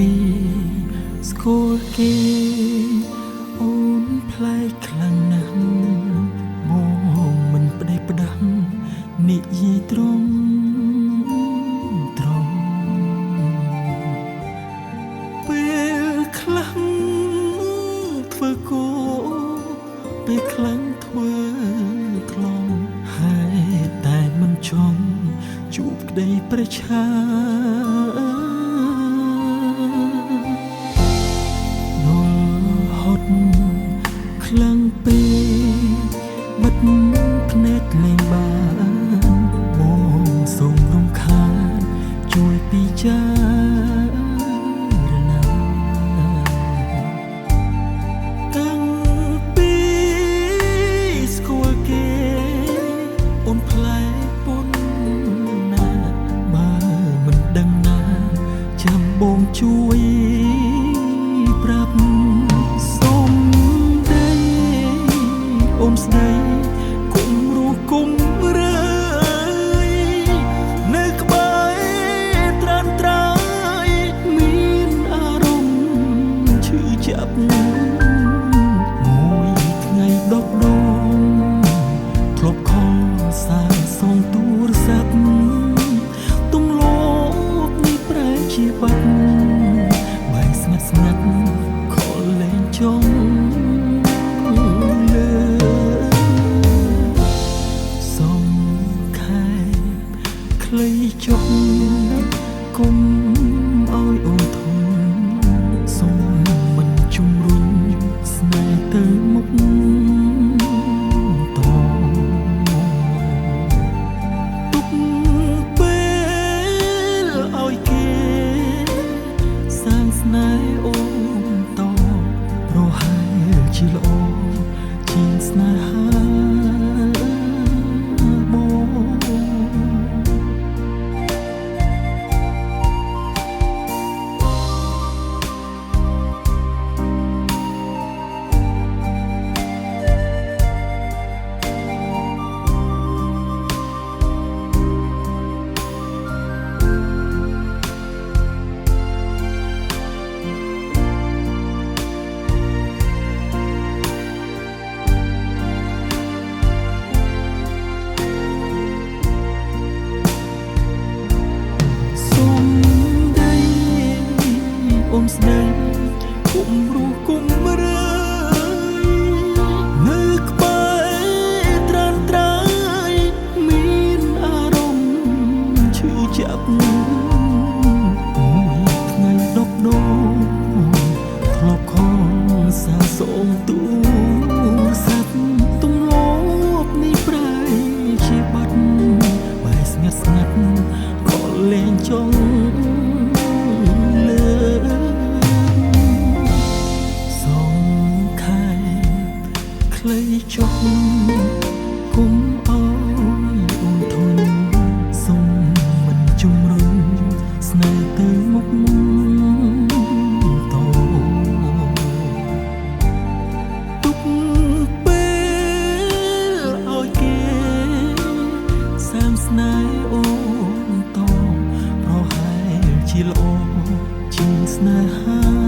ពីស្គាល់គេអូនប្លែកខ្លាំងណាស់មកមិនប្តេជ្ញានិយាយត្រង់ពេលខ្លាំងធ្វើគោពេលខ្លាំងធ្វើខ្លងហើយតែមិនចង់ជួបក្តីប្រឆាខ្លាំងពេកបិទភ្នែកលេងបានមកសូមរំខានជួយពិចារណាតាំងពីស្គាល់គេអូនផ្លែពុនណាបើមិនដឹងណាចាំបងជួយប្រាប់អូនស្ដីគុំរស់គុំរើយនៅក្បែរត្រានត្រើយមានអារម្មណ៍ឈឺចាប់មួយថ្ងៃដប់ដងធ្លាប់ខលសាសងទូរស័ព្ទទំលោកនេះប្រែជាបាត់បែកស្ងាត់ស្ងាត់ខលលែងចង់ខ្លីចុកគុំឲ្យអូនធំសូមមិនជំរុញស្នេហ៍ទៅមុខតទុកពេលឲ្យគេសាងស្នេហ៍អូនតប្រហែលជាល្អជាងស្នេហាអូនស្ដីគុំរស់គុំរើយនៅក្បែរត្រានត្រើយមានអារម្មណ៍ឈឺចាប់មួយថ្ងៃដប់ដងធ្លាប់ខលសាសងទូរស័ព្ទទំលោកនេះប្រែជាបាត់បែកស្ងាត់ស្ងាត់ក៏លែងចង់ខ្លីចុកគុំឲ្យអូនធន់សូមមិនជំរុញស្នេហ៍ទៅមុខតទុកពេលឲ្យគេសាងស្នេហ៍អូនតប្រហែលជាល្អជាងស្នេហា